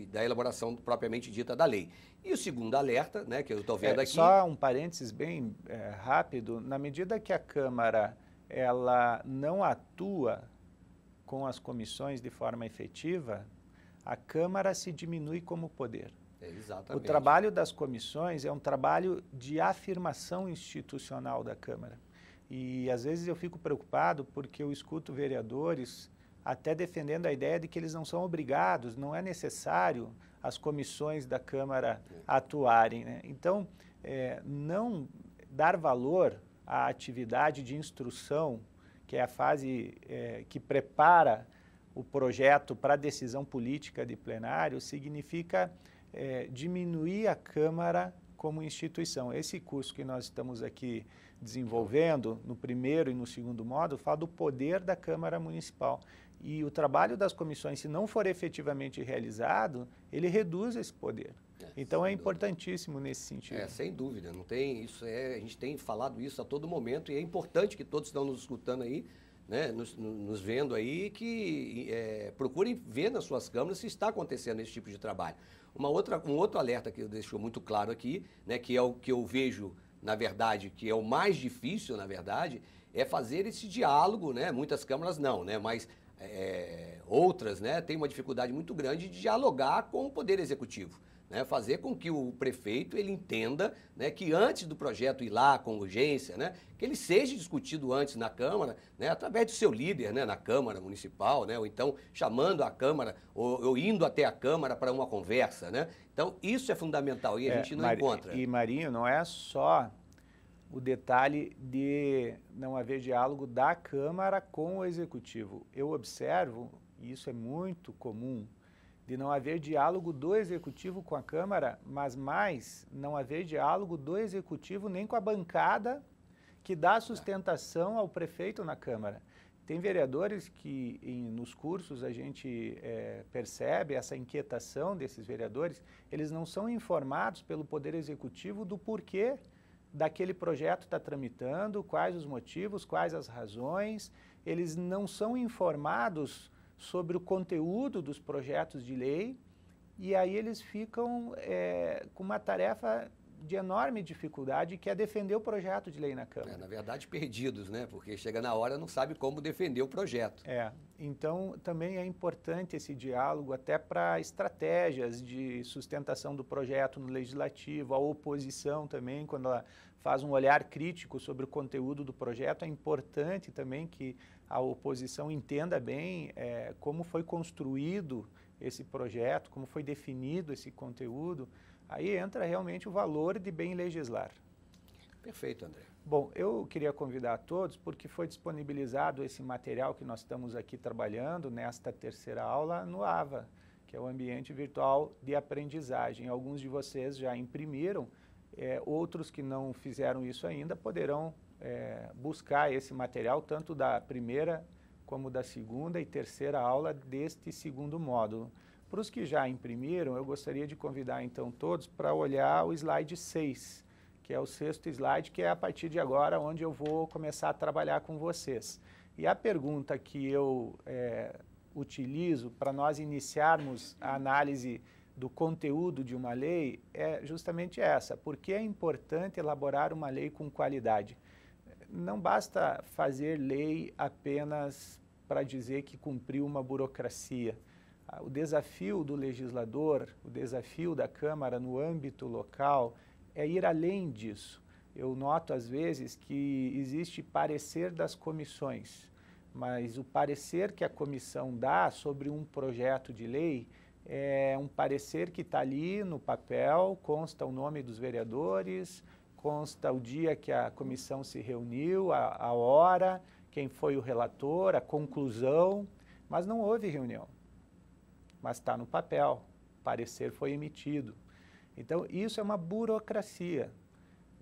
S1: da elaboração propriamente dita da lei. E o segundo alerta, né, que eu estou vendo aqui...
S4: Só um parênteses bem rápido, na medida que a Câmara ela não atua com as comissões de forma efetiva, a Câmara se diminui como poder.
S1: Exatamente.
S4: O trabalho das comissões é um trabalho de afirmação institucional da Câmara. E às vezes eu fico preocupado porque eu escuto vereadores até defendendo a ideia de que eles não são obrigados, não é necessário as comissões da Câmara atuarem, né? Então, não dar valor à atividade de instrução, que é a fase que prepara o projeto para a decisão política de plenário, significa diminuir a Câmara como instituição. Esse curso que nós estamos aqui desenvolvendo, no primeiro e no segundo módulo, fala do poder da Câmara Municipal. E o trabalho das comissões, se não for efetivamente realizado, ele reduz esse poder. Então é importantíssimo nesse sentido.
S1: Sem dúvida, não tem isso, a gente tem falado isso a todo momento e é importante que todos estão nos escutando aí, né, nos vendo aí, que procurem ver nas suas câmaras se está acontecendo esse tipo de trabalho. Um outro alerta que eu deixou muito claro aqui, né, que é o que eu vejo, na verdade, que é o mais difícil, na verdade, é fazer esse diálogo, né? Muitas câmaras não, né, mas outras, né, têm uma dificuldade muito grande de dialogar com o Poder Executivo. Né, fazer com que o prefeito ele entenda, né, que antes do projeto ir lá com urgência, né, que ele seja discutido antes na Câmara, né, através do seu líder, né, na Câmara Municipal, né, ou então chamando a Câmara ou indo até a Câmara para uma conversa. Né? Então isso é fundamental e a gente não encontra.
S4: E Marinho, não é só o detalhe de não haver diálogo da Câmara com o Executivo. Eu observo, e isso é muito comum, de não haver diálogo do Executivo com a Câmara, mas mais não haver diálogo do Executivo nem com a bancada que dá sustentação ao prefeito na Câmara. Tem vereadores que, nos cursos, a gente percebe essa inquietação desses vereadores, eles não são informados pelo Poder Executivo do porquê daquele projeto está tramitando, quais os motivos, quais as razões, eles não são informados sobre o conteúdo dos projetos de lei, e aí eles ficam com uma tarefa de enorme dificuldade, que é defender o projeto de lei na Câmara.
S1: Na verdade, perdidos, né? Porque chega na hora não sabe como defender o projeto.
S4: Então também é importante esse diálogo até para estratégias de sustentação do projeto no Legislativo, a oposição também, quando ela faz um olhar crítico sobre o conteúdo do projeto, é importante também que a oposição entenda bem como foi construído esse projeto, como foi definido esse conteúdo. Aí entra realmente o valor de bem legislar.
S1: Perfeito, André.
S4: Bom, eu queria convidar a todos, porque foi disponibilizado esse material que nós estamos aqui trabalhando nesta terceira aula no AVA, que é o Ambiente Virtual de Aprendizagem. Alguns de vocês já imprimiram, outros que não fizeram isso ainda poderão buscar esse material, tanto da primeira como da segunda e terceira aula deste segundo módulo. Para os que já imprimiram, eu gostaria de convidar então todos para olhar o slide 6, que é o sexto slide, que é a partir de agora onde eu vou começar a trabalhar com vocês. E a pergunta que eu utilizo para nós iniciarmos a análise do conteúdo de uma lei é justamente essa: por que é importante elaborar uma lei com qualidade? Não basta fazer lei apenas para dizer que cumpriu uma burocracia. O desafio do legislador, o desafio da Câmara no âmbito local é ir além disso. Eu noto às vezes que existe parecer das comissões, mas o parecer que a comissão dá sobre um projeto de lei é um parecer que está ali no papel, consta o nome dos vereadores, consta o dia que a comissão se reuniu, a hora, quem foi o relator, a conclusão, mas não houve reunião. Mas está no papel, o parecer foi emitido. Então, isso é uma burocracia.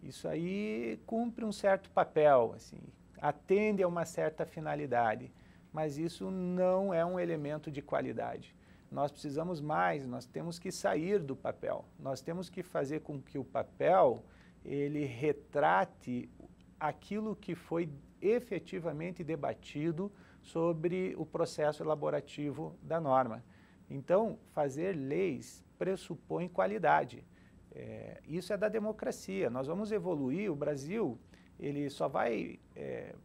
S4: Isso aí cumpre um certo papel, assim, atende a uma certa finalidade, mas isso não é um elemento de qualidade. Nós precisamos mais, nós temos que sair do papel. Nós temos que fazer com que o papel ele retrate aquilo que foi efetivamente debatido sobre o processo elaborativo da norma. Então, fazer leis pressupõe qualidade. Isso é da democracia. Nós vamos evoluir. O Brasil ele só vai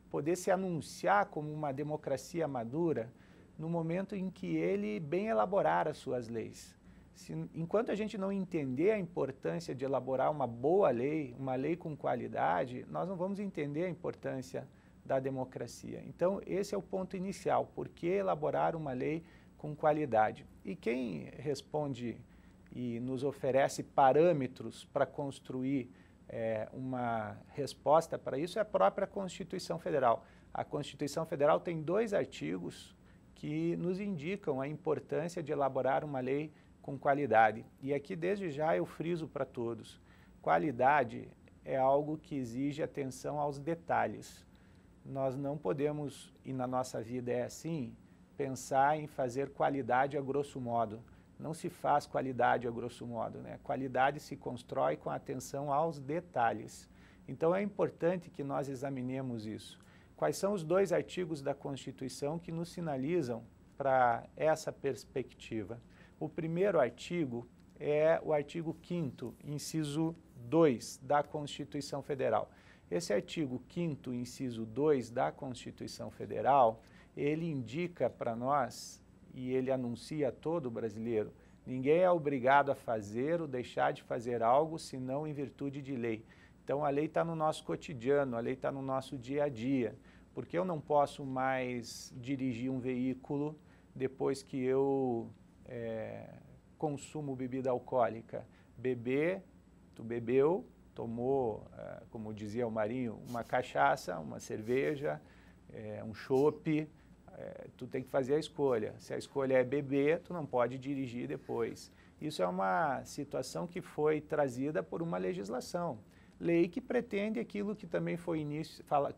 S4: poder se anunciar como uma democracia madura no momento em que ele bem elaborar as suas leis. Enquanto a gente não entender a importância de elaborar uma boa lei, uma lei com qualidade, nós não vamos entender a importância da democracia. Então, esse é o ponto inicial. Por que elaborar uma lei com qualidade? E quem responde e nos oferece parâmetros para construir uma resposta para isso é a própria Constituição Federal. A Constituição Federal tem 2 artigos que nos indicam a importância de elaborar uma lei com qualidade. E aqui, desde já, eu friso para todos. Qualidade é algo que exige atenção aos detalhes. Nós não podemos, e na nossa vida é assim, pensar em fazer qualidade a grosso modo. Não se faz qualidade a grosso modo, né? Qualidade se constrói com atenção aos detalhes. Então, é importante que nós examinemos isso. Quais são os 2 artigos da Constituição que nos sinalizam para essa perspectiva? O primeiro artigo é o artigo 5º, inciso 2 da Constituição Federal. Esse artigo 5º, inciso 2 da Constituição Federal, ele indica para nós, e ele anuncia a todo brasileiro, ninguém é obrigado a fazer ou deixar de fazer algo senão em virtude de lei. Então, a lei está no nosso cotidiano, a lei está no nosso dia a dia. Porque eu não posso mais dirigir um veículo depois que eu consumo bebida alcoólica? Beber, tu bebeu, tomou, como dizia o Marinho, uma cachaça, uma cerveja, um chopp, tu tem que fazer a escolha. Se a escolha é beber, tu não pode dirigir depois. Isso é uma situação que foi trazida por uma legislação. Lei que pretende aquilo que também foi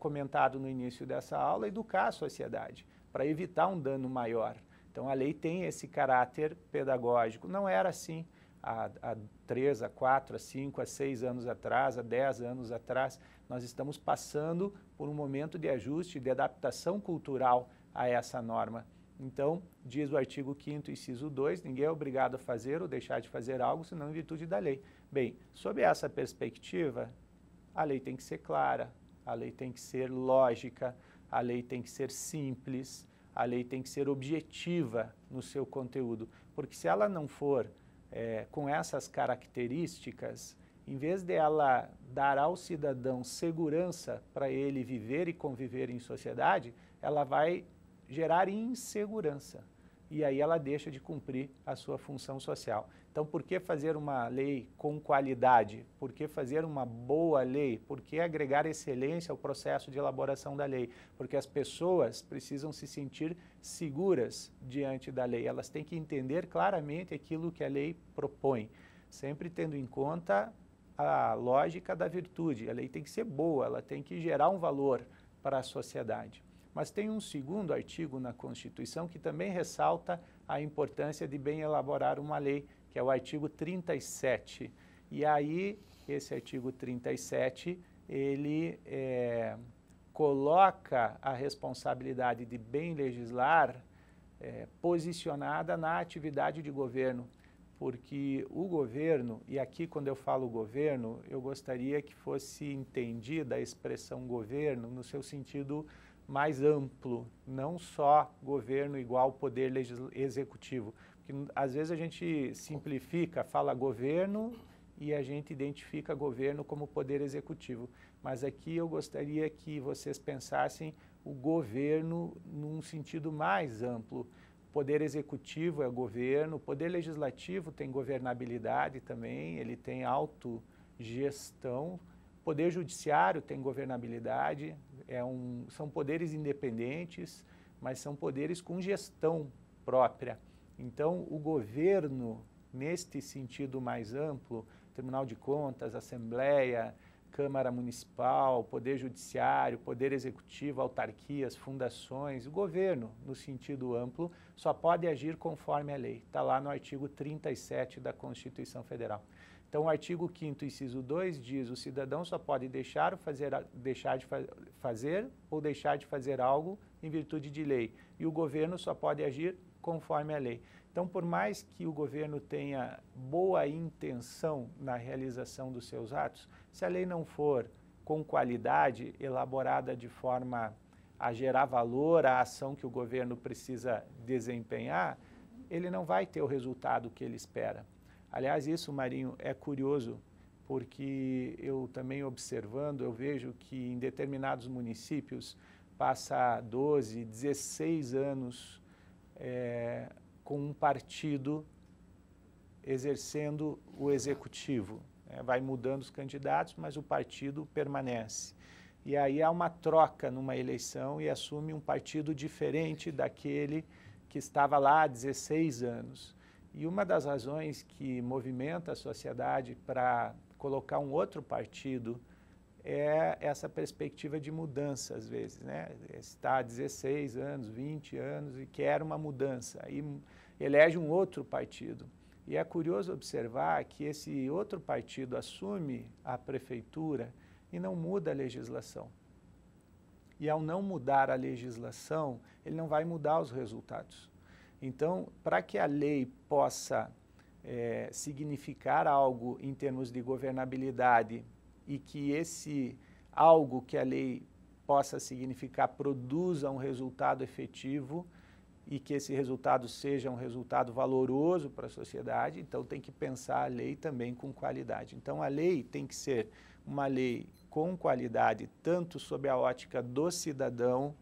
S4: comentado no início dessa aula, educar a sociedade, para evitar um dano maior. Então, a lei tem esse caráter pedagógico. Não era assim há 3, há 4, há 5, há 6 anos atrás, há 10 anos atrás. Nós estamos passando por um momento de ajuste, de adaptação cultural a essa norma. Então, diz o artigo 5º, inciso 2, ninguém é obrigado a fazer ou deixar de fazer algo, senão em virtude da lei. Bem, sob essa perspectiva, a lei tem que ser clara, a lei tem que ser lógica, a lei tem que ser simples, a lei tem que ser objetiva no seu conteúdo, porque se ela não for com essas características, em vez de ela dar ao cidadão segurança para ele viver e conviver em sociedade, ela vai gerar insegurança. E aí ela deixa de cumprir a sua função social. Então, por que fazer uma lei com qualidade? Por que fazer uma boa lei? Por que agregar excelência ao processo de elaboração da lei? Porque as pessoas precisam se sentir seguras diante da lei. Elas têm que entender claramente aquilo que a lei propõe, sempre tendo em conta a lógica da virtude. A lei tem que ser boa, ela tem que gerar um valor para a sociedade. Mas tem um segundo artigo na Constituição que também ressalta a importância de bem elaborar uma lei, que é o artigo 37. E aí, esse artigo 37, ele coloca a responsabilidade de bem legislar posicionada na atividade de governo, porque o governo, e aqui quando eu falo governo, eu gostaria que fosse entendida a expressão governo no seu sentido mais amplo, não só governo igual poder executivo, porque às vezes a gente simplifica, fala governo e a gente identifica governo como poder executivo, mas aqui eu gostaria que vocês pensassem o governo num sentido mais amplo. Poder executivo é governo, poder legislativo tem governabilidade também, ele tem autogestão, poder judiciário tem governabilidade, são poderes independentes, mas são poderes com gestão própria. Então, o governo, neste sentido mais amplo, Tribunal de Contas, Assembleia, Câmara Municipal, Poder Judiciário, Poder Executivo, autarquias, fundações, o governo, no sentido amplo, só pode agir conforme a lei. Está lá no artigo 37 da Constituição Federal. Então, o artigo 5º, inciso 2, diz: o cidadão só pode deixar de fazer algo em virtude de lei, e o governo só pode agir conforme a lei. Então, por mais que o governo tenha boa intenção na realização dos seus atos, se a lei não for com qualidade, elaborada de forma a gerar valor à ação que o governo precisa desempenhar, ele não vai ter o resultado que ele espera. Aliás, isso, Marinho, é curioso, porque eu também observando, eu vejo que em determinados municípios passa 12, 16 anos com um partido exercendo o executivo. Vai mudando os candidatos, mas o partido permanece. E aí há uma troca numa eleição e assume um partido diferente daquele que estava lá há 16 anos. E uma das razões que movimenta a sociedade para colocar um outro partido é essa perspectiva de mudança, às vezes, né? Está há 16 anos, 20 anos e quer uma mudança, e elege um outro partido. E é curioso observar que esse outro partido assume a prefeitura e não muda a legislação. E ao não mudar a legislação, ele não vai mudar os resultados. Então, para que a lei possa significar algo em termos de governabilidade e que esse algo que a lei possa significar produza um resultado efetivo e que esse resultado seja um resultado valoroso para a sociedade, então tem que pensar a lei também com qualidade. Então, a lei tem que ser uma lei com qualidade, tanto sob a ótica do cidadão,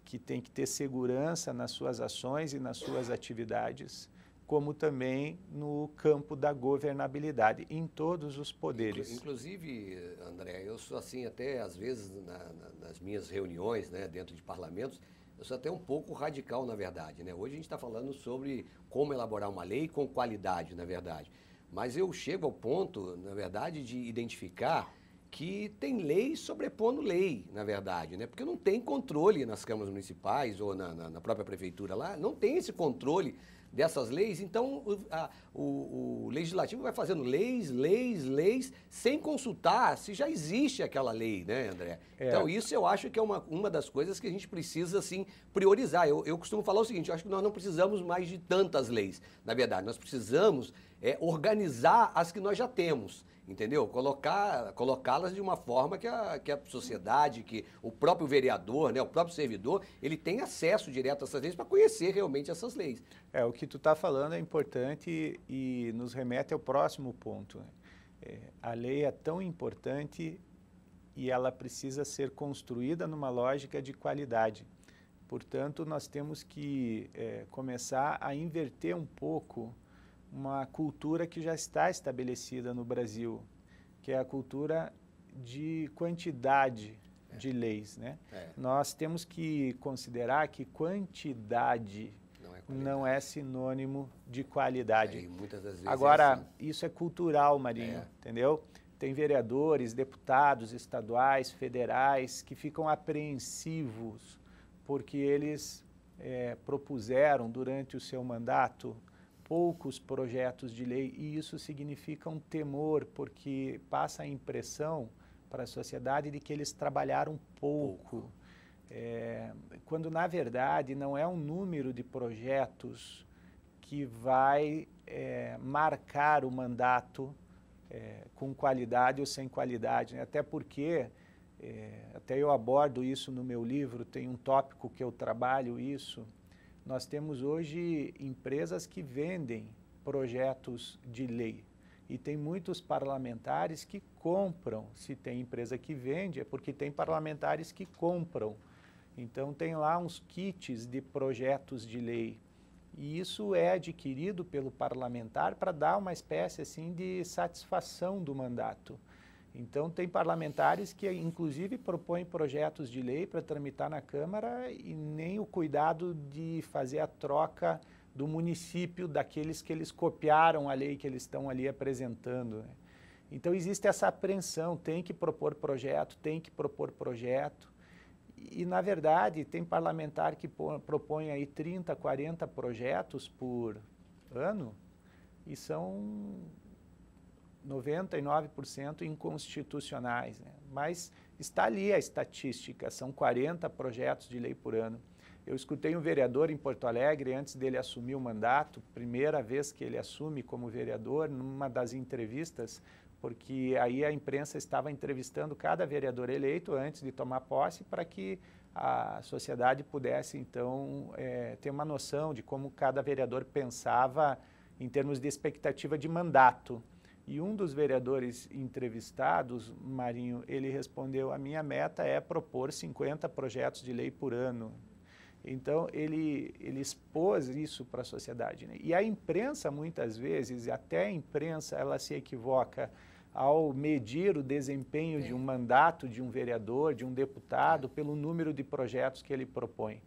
S4: que tem que ter segurança nas suas ações e nas suas atividades, como também no campo da governabilidade, em todos os poderes.
S1: Inclusive, André, eu sou assim, até às vezes nas minhas reuniões, né, dentro de parlamentos, eu sou até um pouco radical, na verdade, né? Hoje a gente está falando sobre como elaborar uma lei com qualidade, na verdade. Mas eu chego ao ponto, na verdade, de identificar que tem lei sobrepondo lei, na verdade, né? Porque não tem controle nas câmaras municipais ou na própria prefeitura lá, não tem esse controle dessas leis, então o legislativo vai fazendo leis, sem consultar se já existe aquela lei, né, André? Então isso eu acho que é uma das coisas que a gente precisa, assim, priorizar. Eu costumo falar o seguinte, eu acho que nós não precisamos mais de tantas leis, na verdade, nós precisamos organizar as que nós já temos, entendeu? Colocá-las de uma forma que a sociedade, que o próprio vereador, né, o próprio servidor, ele tem acesso direto a essas leis para conhecer realmente essas leis.
S4: O que tu está falando é importante e nos remete ao próximo ponto. A lei é tão importante e ela precisa ser construída numa lógica de qualidade. Portanto, nós temos que começar a inverter um pouco uma cultura que já está estabelecida no Brasil, que é a cultura de quantidade de leis, né? Nós temos que considerar que quantidade não é sinônimo de qualidade.
S1: Muitas das vezes
S4: Agora, isso é cultural, Marinho, entendeu? Tem vereadores, deputados estaduais, federais, que ficam apreensivos porque eles propuseram durante o seu mandato poucos projetos de lei, e isso significa um temor, porque passa a impressão para a sociedade de que eles trabalharam pouco. Quando, na verdade, não é um número de projetos que vai marcar o mandato com qualidade ou sem qualidade, né? Até porque, até eu abordo isso no meu livro, tem um tópico que eu trabalho isso. Nós temos hoje empresas que vendem projetos de lei e tem muitos parlamentares que compram. Se tem empresa que vende, é porque tem parlamentares que compram. Então tem lá uns kits de projetos de lei e isso é adquirido pelo parlamentar para dar uma espécie assim de satisfação do mandato. Então tem parlamentares que inclusive propõem projetos de lei para tramitar na Câmara e nem o cuidado de fazer a troca do município daqueles que eles copiaram a lei que eles estão ali apresentando, né? Então existe essa apreensão, tem que propor projeto, tem que propor projeto. E, na verdade, tem parlamentar que propõe aí 30, 40 projetos por ano e são 99% inconstitucionais, né? Mas está ali a estatística, são 40 projetos de lei por ano. Eu escutei um vereador em Porto Alegre, antes dele assumir o mandato, primeira vez que ele assume como vereador, numa das entrevistas, porque aí a imprensa estava entrevistando cada vereador eleito antes de tomar posse para que a sociedade pudesse, então, ter uma noção de como cada vereador pensava em termos de expectativa de mandato. E um dos vereadores entrevistados, Marinho, ele respondeu: a minha meta é propor 50 projetos de lei por ano. Então, ele expôs isso para a sociedade, né? E a imprensa, muitas vezes, até a imprensa, ela se equivoca ao medir o desempenho de um mandato de um vereador, de um deputado, pelo número de projetos que ele propõe.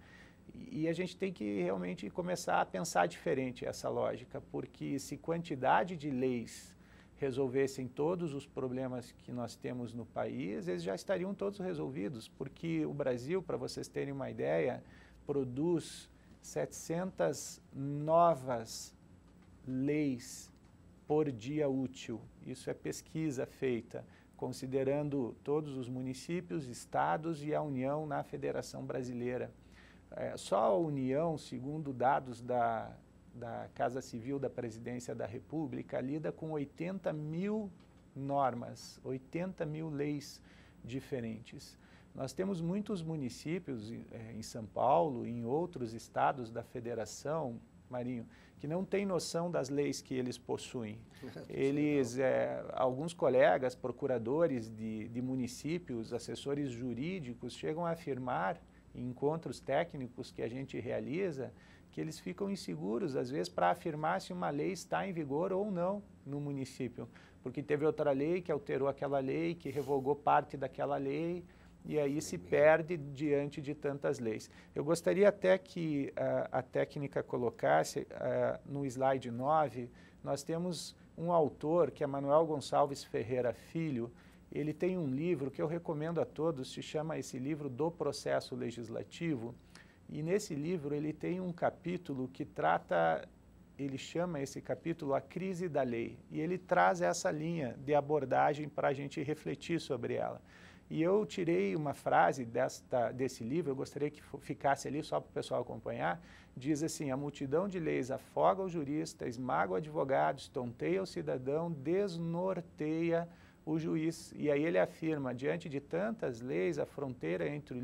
S4: E a gente tem que realmente começar a pensar diferente essa lógica, porque se quantidade de leis resolvessem todos os problemas que nós temos no país, eles já estariam todos resolvidos, porque o Brasil, para vocês terem uma ideia, produz 700 novas leis por dia útil. Isso é pesquisa feita, considerando todos os municípios, estados e a União na Federação Brasileira. Só a União, segundo dados da Casa Civil da Presidência da República, lida com 80 mil normas, 80 mil leis diferentes. Nós temos muitos municípios em São Paulo e em outros estados da Federação, Marinho, que não têm noção das leis que eles possuem. Eles, alguns colegas, procuradores de municípios, assessores jurídicos, chegam a afirmar em encontros técnicos que a gente realiza que eles ficam inseguros, às vezes, para afirmar se uma lei está em vigor ou não no município, porque teve outra lei que alterou aquela lei, que revogou parte daquela lei, e aí se perde diante de tantas leis. Eu gostaria até que a técnica colocasse, no slide 9, nós temos um autor, que é Manuel Gonçalves Ferreira Filho. Ele tem um livro que eu recomendo a todos, se chama esse livro Do Processo Legislativo, e nesse livro ele tem um capítulo que trata, ele chama esse capítulo A Crise da Lei, e ele traz essa linha de abordagem para a gente refletir sobre ela. E eu tirei uma frase desse livro, eu gostaria que ficasse ali só para o pessoal acompanhar, diz assim: a multidão de leis afoga o jurista, esmaga o advogado, estonteia o cidadão, desnorteia o juiz. E aí ele afirma: diante de tantas leis, a fronteira entre o